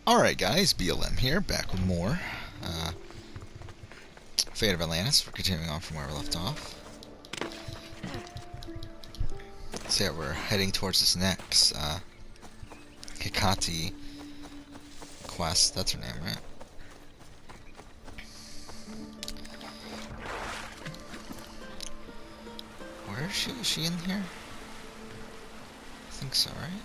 Alright guys, BLM here, back with more Fate of Atlantis. We're continuing on from where we left off. So yeah, we're heading towards this next Hikati quest. That's her name, right? Where is she? Is she in here? I think so, right?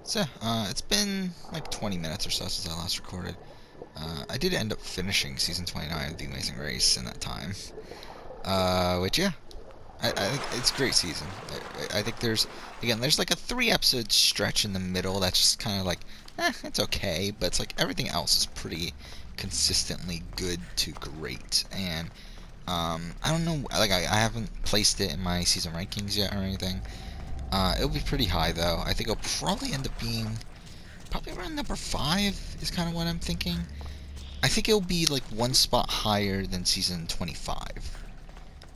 So, it's been like 20 minutes or so since I last recorded. I did end up finishing Season 29 of The Amazing Race in that time. Which, yeah, I think it's a great season. I think there's like a 3-episode stretch in the middle that's just kind of like, it's okay, but it's like everything else is pretty consistently good to great. And, I don't know, like, I haven't placed it in my season rankings yet or anything. It'll be pretty high though. I think it'll probably end up being probably around number 5 is kind of what I'm thinking. I think it'll be like one spot higher than season 25,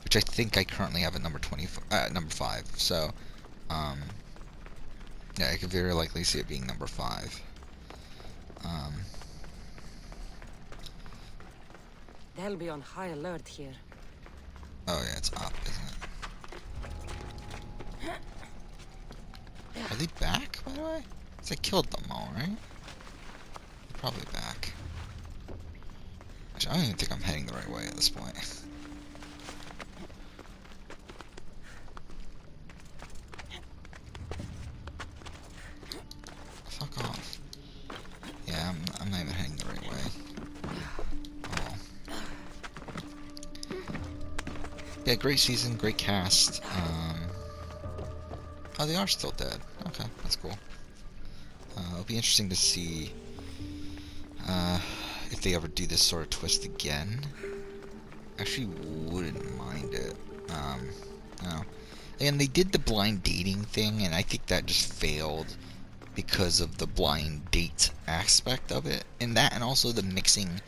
which I think I currently have at number 5. So, yeah, I could very likely see it being number 5. They'll be on high alert here. Oh yeah, it's up, isn't it? Are they back, by the way? Because I killed them all, right? They're probably back. Actually, I don't even think I'm heading the right way at this point. Fuck off. Yeah, I'm not even heading the right way. Oh. Yeah, great season, great cast. Oh, they are still dead. Okay, that's cool. It'll be interesting to see if they ever do this sort of twist again. Actually, wouldn't mind it. No. And they did the blind dating thing, and I think that just failed because of the blind date aspect of it, and that, and also the mixing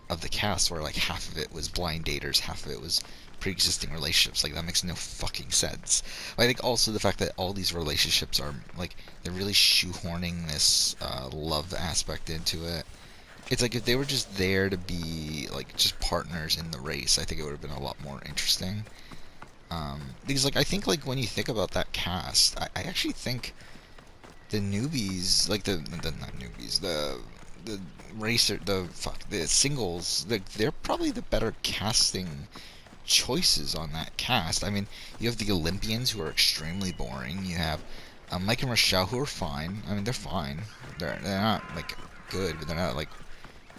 of the cast, where like half of it was blind daters, half of it was pre-existing relationships. Like, that makes no fucking sense. I think also the fact that all these relationships are like, they're really shoehorning this love aspect into it. It's like if they were just there to be like just partners in the race, I think it would have been a lot more interesting. Because like, I think like when you think about that cast, I actually think the newbies, like the not newbies, the racer, the singles, they're probably the better casting choices on that cast. I mean, you have the Olympians, who are extremely boring. You have Mike and Rochelle, who are fine. I mean, they're fine. They're not like good, but they're not like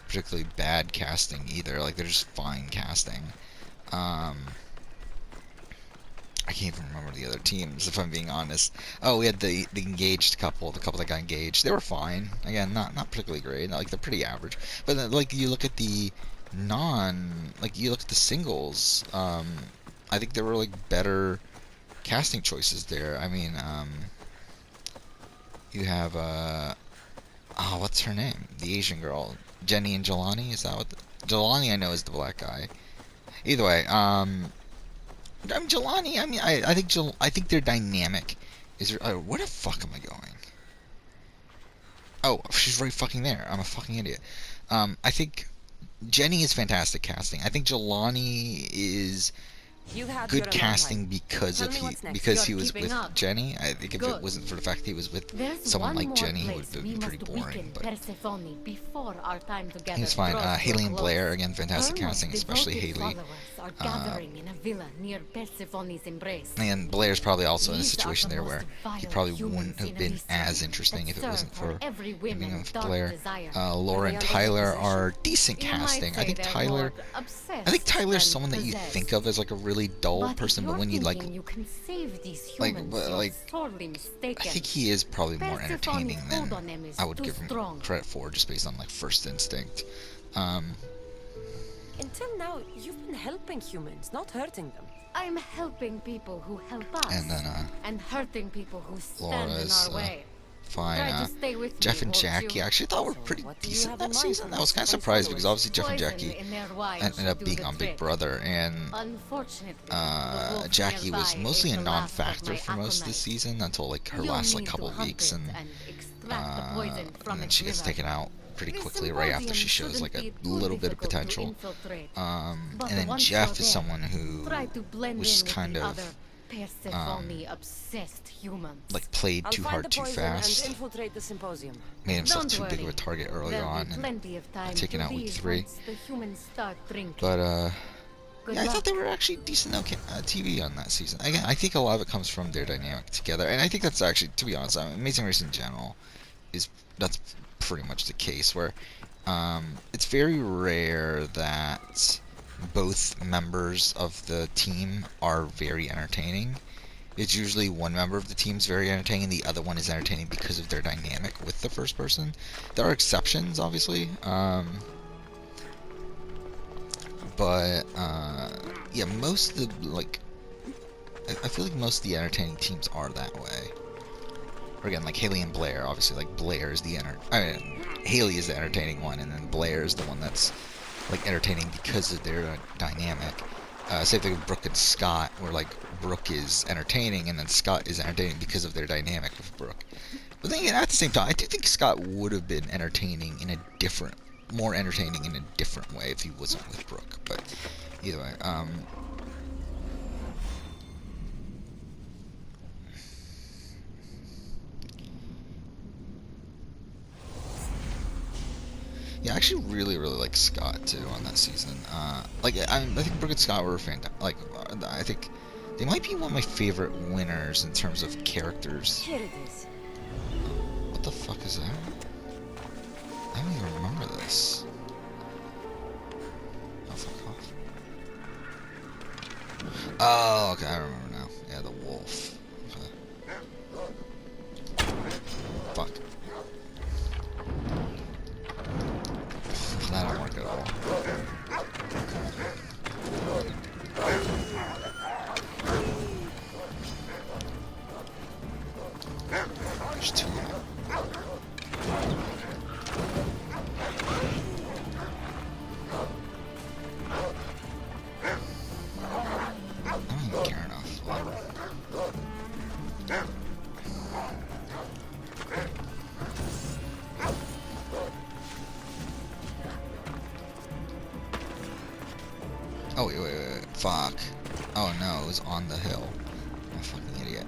particularly bad casting either. Like, they're just fine casting. I can't even remember the other teams, if I'm being honest. Oh, we had the engaged couple, the couple that got engaged. They were fine. Again, not particularly great. Like, they're pretty average. But then, like, you look at the you look at the singles. I think there were like better casting choices there. I mean, you have oh, what's her name? The Asian girl, Jenny and Jelani. Is that what? Jelani, I know, is the black guy. Either way, I mean, Jelani, I mean, I think their dynamic is... where the fuck am I going? Oh, she's right fucking there. I'm a fucking idiot. I think Jenny is fantastic casting. I think Jelani is You had good your casting time. because Tell of me what's next. because he You're was keeping with up. Jenny. I think if it Good. wasn't for the fact he was with There's someone one like more Jenny, he place would have we been pretty must boring. weaken But Persephone before our time together he was fine. draws to a Haley and close. Blair again, fantastic Her most casting, especially devoted Haley. followers are gathering in a villa near Persephone's embrace. And Blair's probably also in a These are situation the there most where he vile probably humans wouldn't have in been Elysium as interesting that if it serve wasn't her for every him woman being with dark Blair. desire. Laura and Are they Tyler under are possession? decent You might casting. I say think they're Tyler. more obsessed I think Tyler's than someone that you possessed. think of as like a really dull But person, if but you're when you like, thinking you can save these like, humans, but, you're like, sorely I mistaken. think he is probably more Persephone's entertaining hold than on them is I would too give him strong. credit for, just based on like first instinct. Until now, you've been helping humans, not hurting them. I'm helping people who help us, And then and hurting people who stand Laura's in our way. fine. Try to stay with Jeff me, and won't Jackie you? I actually thought were So, pretty what do you decent have in that mind season. for I was kind of Persephone's surprised because followers? obviously Jeff and Poison Jackie in their wine ended should up do being the on Big trick. Brother, and Unfortunately, Jackie was mostly a non-factor for most of the season until like her last like couple weeks, and then she gets taken out pretty quickly right after she shows like a little bit of potential. And then Jeff is someone who was kind of Persephone-obsessed humans. like played I'll too find hard the too poison fast, and infiltrate the symposium. made himself Don't too big of worry. a target early There'll on, be and plenty of time taken to out week leave 3. once the humans start drinking. But Good yeah, I thought luck. they were actually decent TV on that season. Again, I think a lot of it comes from their dynamic together, and I think that's actually, to be honest, Amazing Race in general that's pretty much the case where it's very rare that both members of the team are very entertaining. It's usually one member of the team's very entertaining, the other one is entertaining because of their dynamic with the first person. There are exceptions, obviously, but yeah, most of the, like, I feel like most of the entertaining teams are that way. Or again, like Haley and Blair, obviously, like Blair is Haley is the entertaining one, and then Blair is the one that's like entertaining because of their dynamic. Same thing with Brooke and Scott, where like Brooke is entertaining, and then Scott is entertaining because of their dynamic with Brooke. But then again, at the same time, I do think Scott would have been more entertaining in a different way if he wasn't with Brooke. But either way, yeah, I actually really like Scott too on that season. I think Brooke and Scott were fantastic. Like, I think they might be one of my favorite winners in terms of characters. Here it is. What the fuck is that? I don't even remember this. Oh, fuck off. Oh, okay, I remember now. Yeah, the wolf. Okay. Fuck. That don't work at all. There's 2 of them. I don't even care enough. Oh, wait. Fuck. Oh no, it was on the hill. I'm a fucking idiot.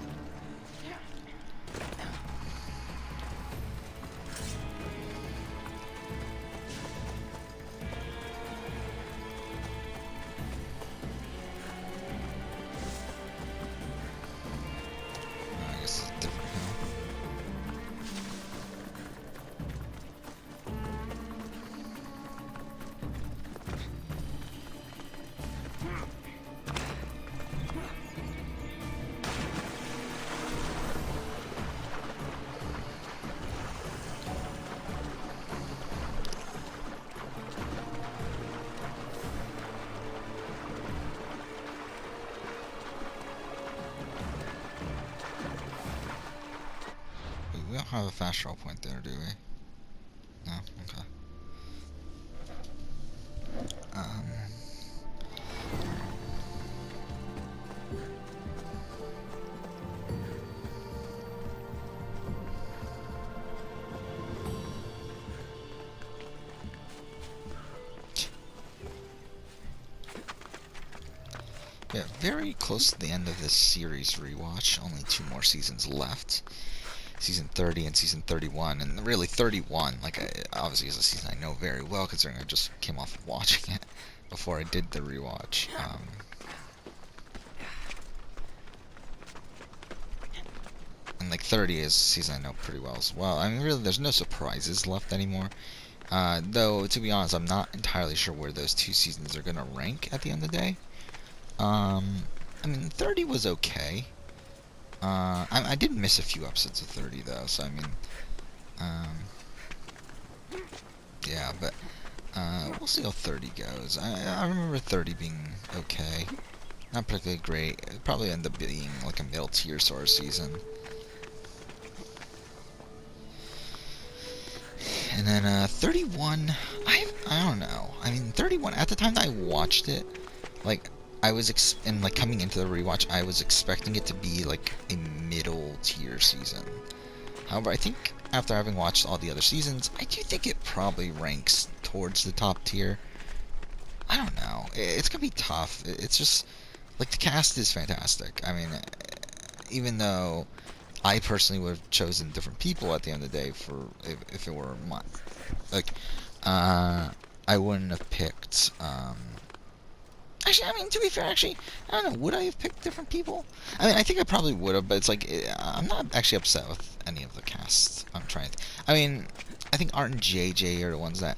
I guess it's a different hill. Wait, we don't have a fast draw point there, do we? No? Okay. Yeah, very close to the end of this series rewatch. Only 2 more seasons left. Season 30 and season 31, and really 31, like, obviously is a season I know very well, considering I just came off of watching it before I did the rewatch. And like 30 is a season I know pretty well as well. I mean, really, there's no surprises left anymore. Though, to be honest, I'm not entirely sure where those 2 seasons are gonna rank at the end of the day. I mean, 30 was okay. I did miss a few episodes of 30 though, so I mean, yeah, but we'll see how 30 goes. I remember 30 being okay, not particularly great. It probably ended up being like a middle tier sort of season. And then 31, I don't know. I mean, 31 at the time that I watched it, like, I was and like coming into the rewatch, I was expecting it to be like a middle tier season. However, I think after having watched all the other seasons, I do think it probably ranks towards the top tier. I don't know. It's gonna be tough. It's just like the cast is fantastic. I mean, even though I personally would have chosen different people at the end of the day for if it were my like, I wouldn't have picked. Actually, I mean, to be fair, actually, I don't know. Would I have picked different people? I mean, I think I probably would have, but it's like, I'm not actually upset with any of the casts. I'm trying to... I mean, I think Art and JJ are the ones that,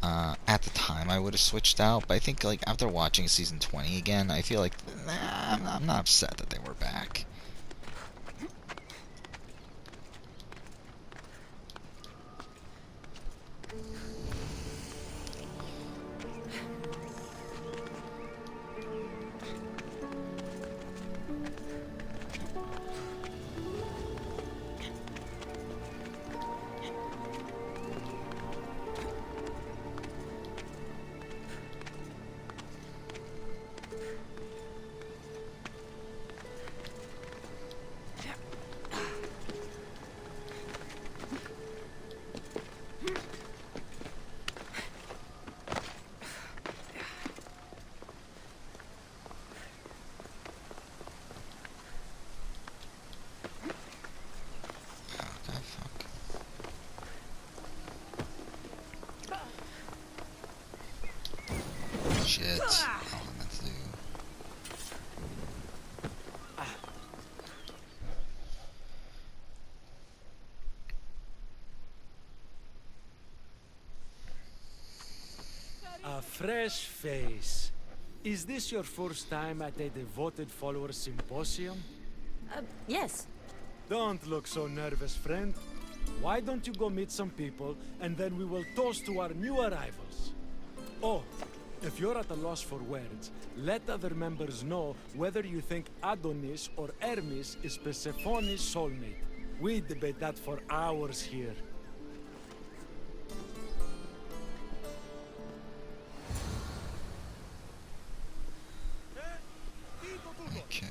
at the time, I would have switched out. But I think, like, after watching season 20 again, I feel like, I'm not upset that they were back. Shit. Oh, that's the... A fresh face. Is this your first time at a devoted follower symposium? Yes. Don't look so nervous, friend. Why don't you go meet some people, and then we will toast to our new arrivals. Oh, if you're at a loss for words, let other members know whether you think Adonis or Hermes is Persephone's soulmate. We debate that for hours here. Okay.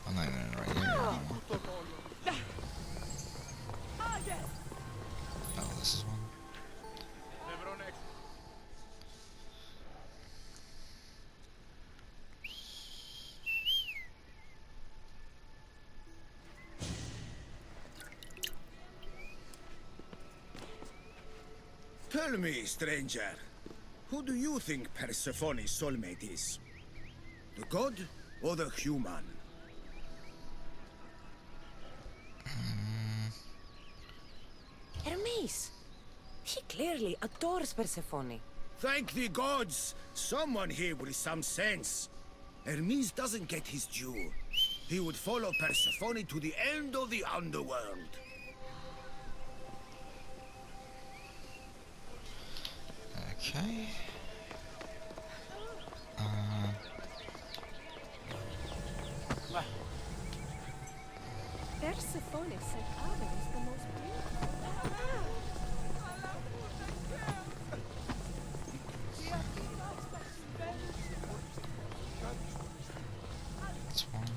I'm not even right here anymore. Oh, this is one. Tell me, stranger, who do you think Persephone's soulmate is? The god or the human? Hermes. He clearly adores Persephone. Thank the gods! Someone here with some sense. Hermes doesn't get his due. He would follow Persephone to the end of the underworld. Okay. Persephone said Adam is the most beautiful. That's one.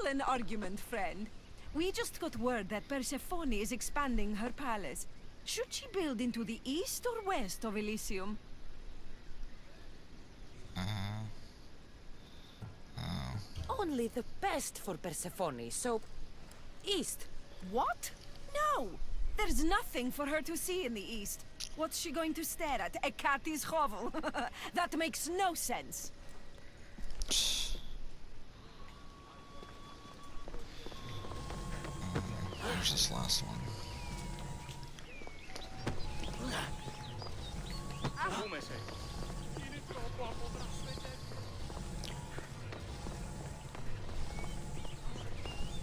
settle an argument, friend. We just got word that Persephone is expanding her palace. Should she build into the east or west of Elysium? Only the best for Persephone, so... East. What? No! There's nothing for her to see in the east. What's she going to stare at? A cat's hovel? That makes no sense. Where's this last one?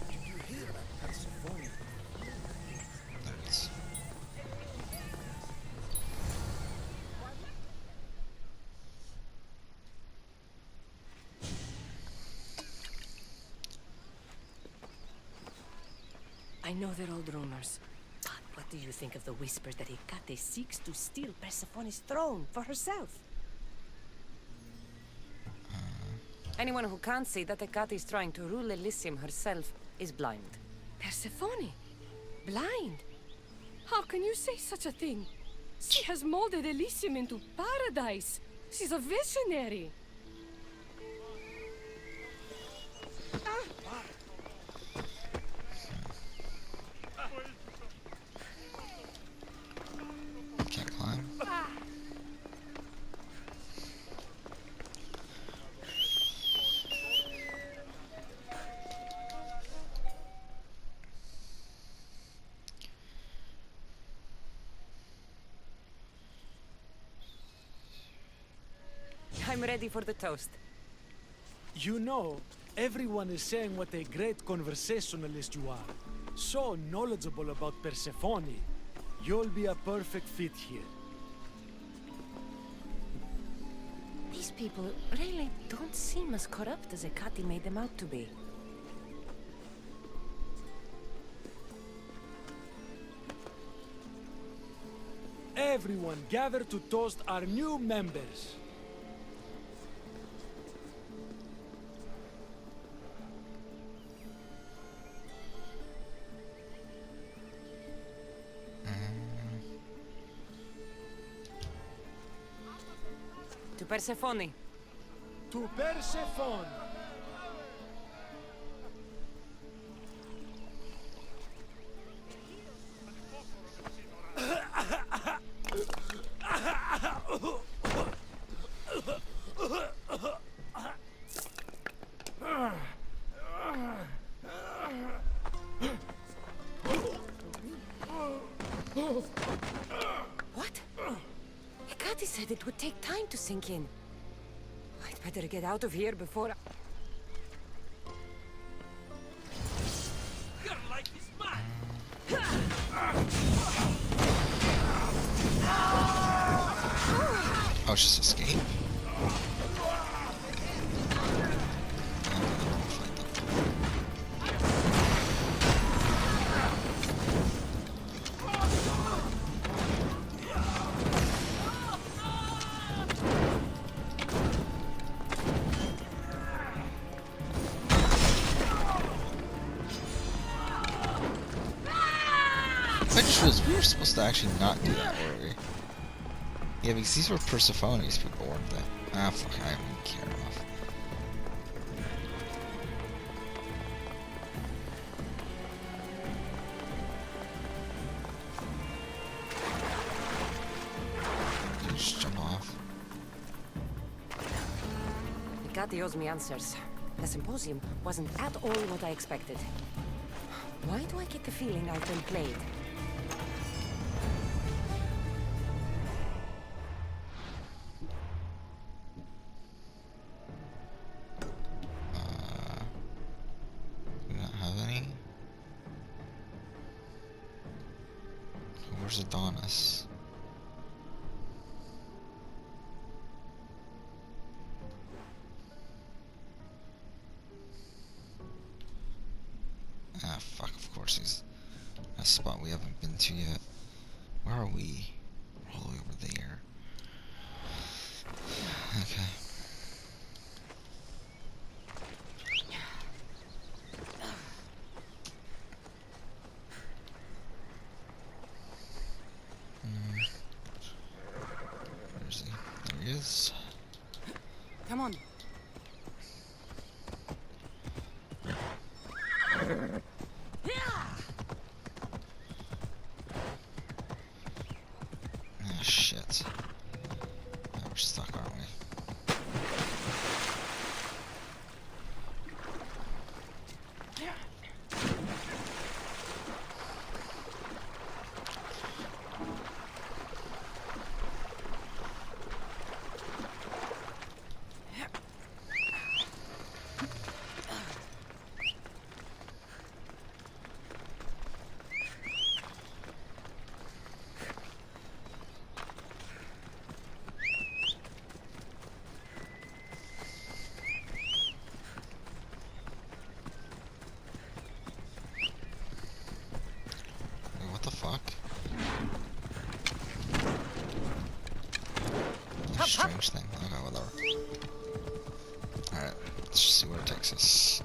Did you hear about Persephone? There it is. I know they're old rumors. But what do you think of the whispers that Hecate seeks to steal Persephone's throne for herself? Anyone who can't see that Hecate is trying to rule Elysium herself is blind. Persephone? Blind? How can you say such a thing? She has molded Elysium into paradise. She's a visionary. Can't climb. I'm ready for the toast. You know, everyone is saying what a great conversationalist you are. So knowledgeable about Persephone. You'll be a perfect fit here. These people really don't seem as corrupt as Hecate made them out to be. Everyone gather to toast our new members. To Persephone. To Persephone. What? Hecate said it would take time to sink in. I'd better get out of here before... Oh, it's just escape? We were supposed to actually not do that, were we? Yeah, because these were Persephone's people, weren't they? Ah, fuck, I don't even care enough. Just jump off. Hecate owes me answers. The symposium wasn't at all what I expected. Why do I get the feeling I've been played? Do we not have any? Where's Adonis? Ah, fuck, of course he's a spot we haven't been to yet. Where are we? We're all the way over there. Okay. shit. Yeah, we're stuck, aren't we? What the fuck? Strange thing. Okay, whatever. Alright, let's just see where it takes us.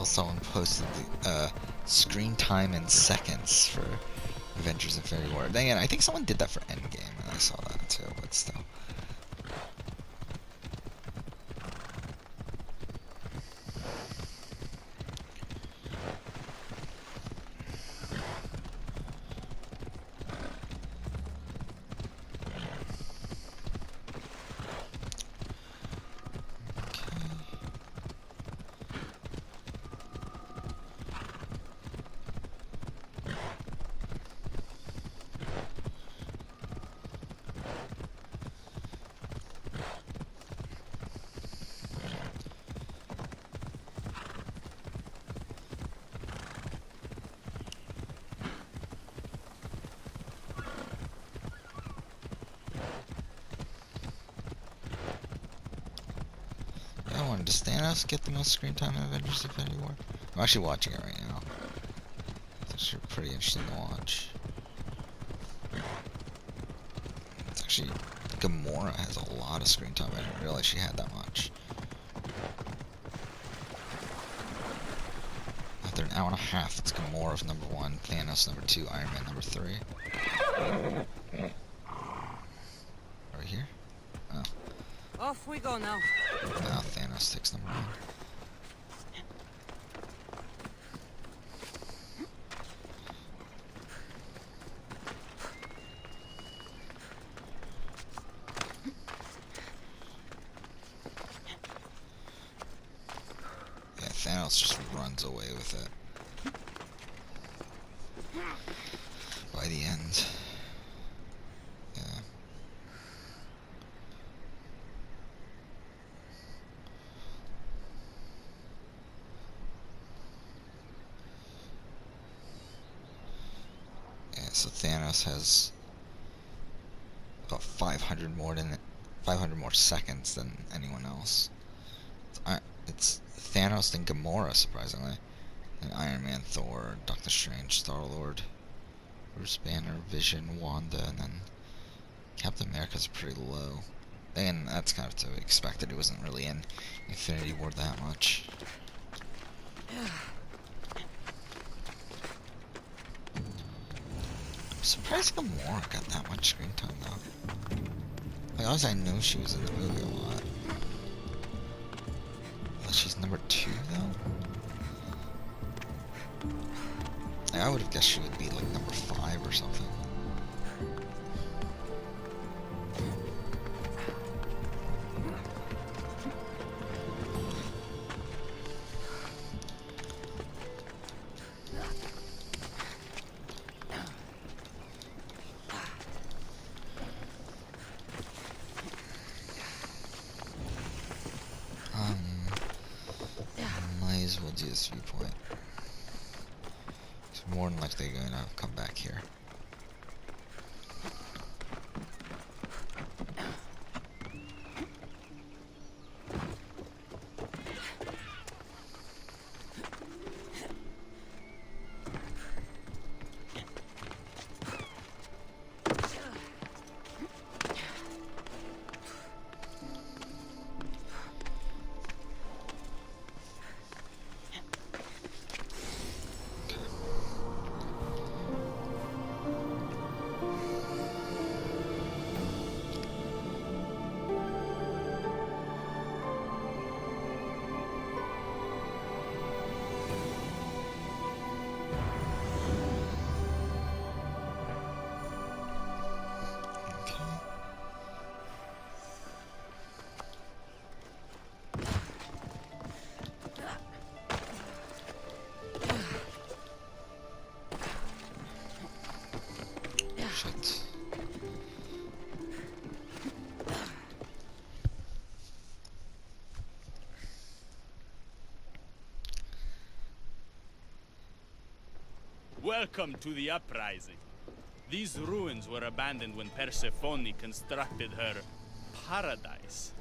Someone posted the screen time in seconds for Avengers Infinity War. Dang it, I think someone did that for Endgame, and I saw that too, but still. Does Thanos get the most screen time in Avengers Infinity War? I'm actually watching it right now. It's actually pretty interesting to watch. It's actually, Gamora has a lot of screen time. I didn't realize she had that much. After an hour and a half, it's Gamora number 1, Thanos number 2, Iron Man number 3. Right here? Oh. Off we go now. Now Thanos takes number 1. Yeah, Thanos just runs away with it. By the end. Yeah. So Thanos has about 500 more seconds than anyone else. It's Thanos and Gamora, surprisingly, and Iron Man, Thor, Doctor Strange, Star-Lord, Bruce Banner, Vision, Wanda, and then Captain America's pretty low. And that's kind of to be expected. He wasn't really in Infinity War that much. I'm surprised Gamora got that much screen time though. Like, honestly, I knew she was in the movie a lot. But she's number 2 though? I would have guessed she would be like number 5 or something. Might as well do this viewpoint. It's more than likely going to come back here. Shit. Welcome to the uprising. These ruins were abandoned when Persephone constructed her paradise.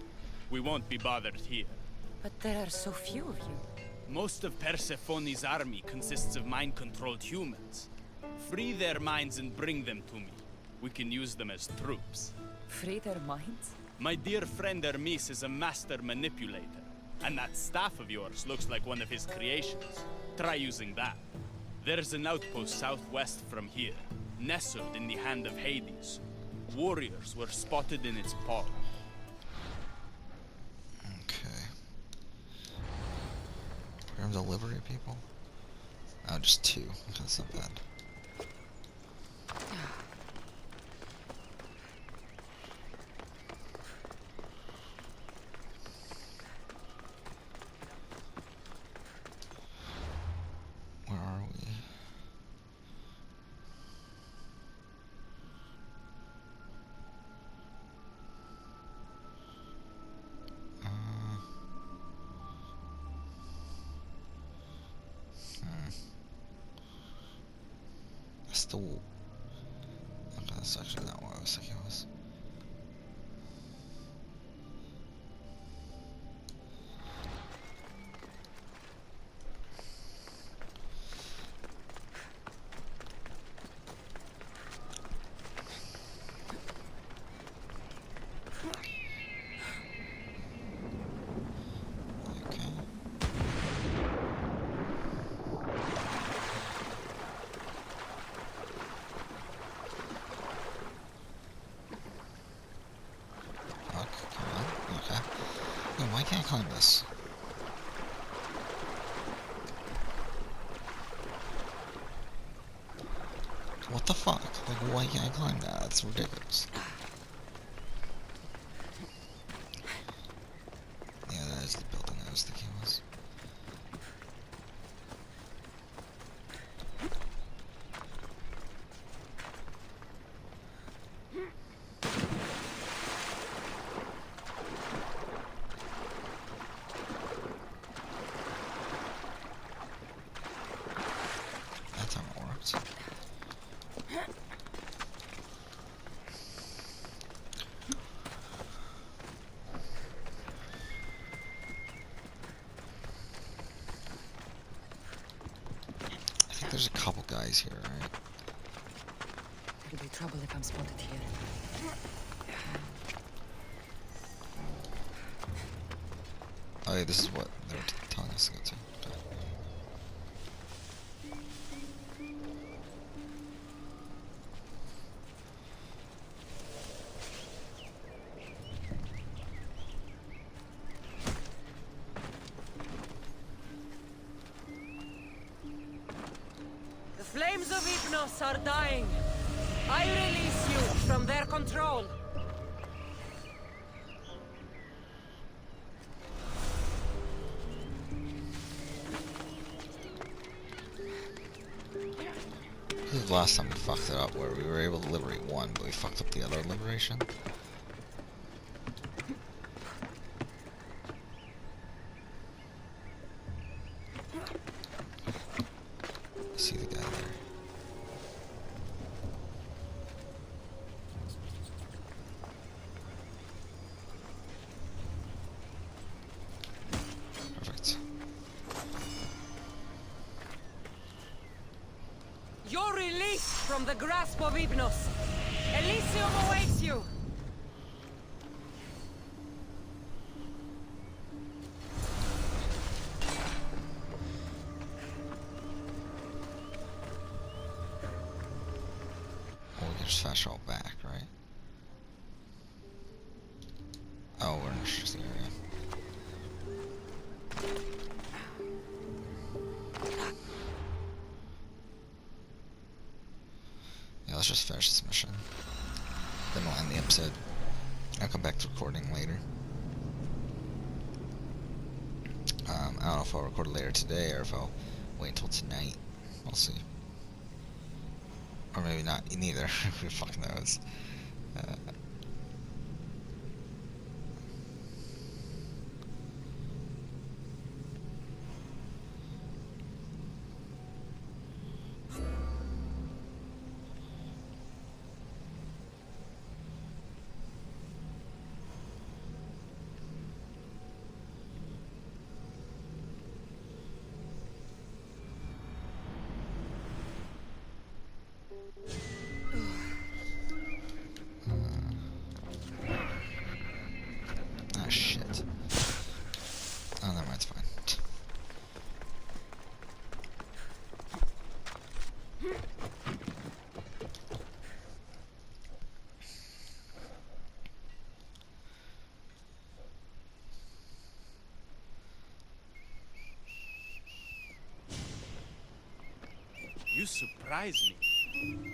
We won't be bothered here. But there are so few of you. Most of Persephone's army consists of mind-controlled humans. Free their minds and bring them to me. We can use them as troops. Free their minds? My dear friend Hermes is a master manipulator. And that staff of yours looks like one of his creations. Try using that. There's an outpost southwest from here, nestled in the hand of Hades. Warriors were spotted in its paw. Okay. Program delivery people? Oh, just 2. That's not bad. Where are we? That's the... Okay, that's actually not what I was thinking it was. Why can't I climb this? What the fuck? Like, why can't I climb that? That's ridiculous. Yeah, that is the building I was thinking it was. There's a couple guys here, right? There'll be trouble if I'm spotted here. Oh yeah, this is what they're telling us to go to. Okay. The flames of Hypnos are dying. I release you from their control. This is the last time we fucked it up, where we were able to liberate one, but we fucked up the other liberation. See the guy there. Perfect. You're released from the grasp of Hypnos. Elysium awaits you. Oh, we can just fast travel back, right? Oh, we're in a interesting area. Yeah, let's just finish this mission. Then we'll end the episode. I'll come back to recording later. I don't know if I'll record later today or if I'll wait until tonight. We'll see. Or maybe not, neither. Who the fuck knows? Ah, shit. Oh, never mind, it's fine. You surprise me.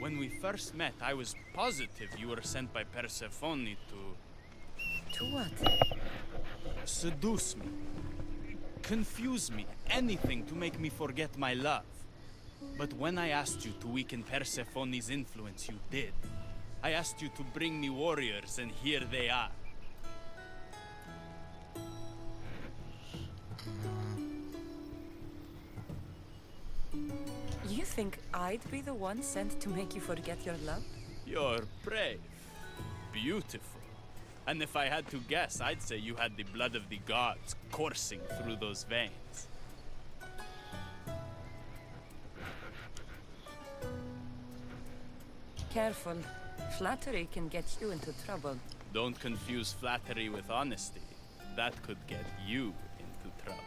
When we first met, I was positive you were sent by Persephone to... To what? seduce me. Confuse me. Anything to make me forget my love. But when I asked you to weaken Persephone's influence, you did. I asked you to bring me warriors, and here they are. You think I'd be the one sent to make you forget your love? You're brave. Beautiful. And if I had to guess, I'd say you had the blood of the gods coursing through those veins. Careful. Flattery can get you into trouble. Don't confuse flattery with honesty. That could get you into trouble.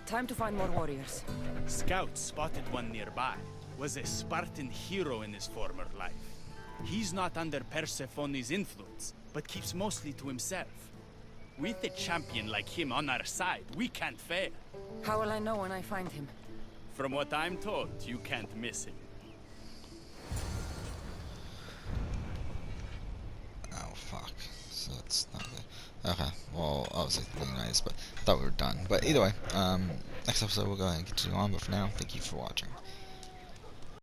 Time to find more warriors. Scouts spotted one nearby. Was a Spartan hero in his former life. He's not under Persephone's influence, but keeps mostly to himself. With a champion like him on our side, we can't fail. How will I know when I find him? From what I'm told, you can't miss him. Oh, fuck. So it's not good. Okay, well, obviously the thing nice, but I thought we were done. But either way, next episode we'll go ahead and continue on, but for now, thank you for watching.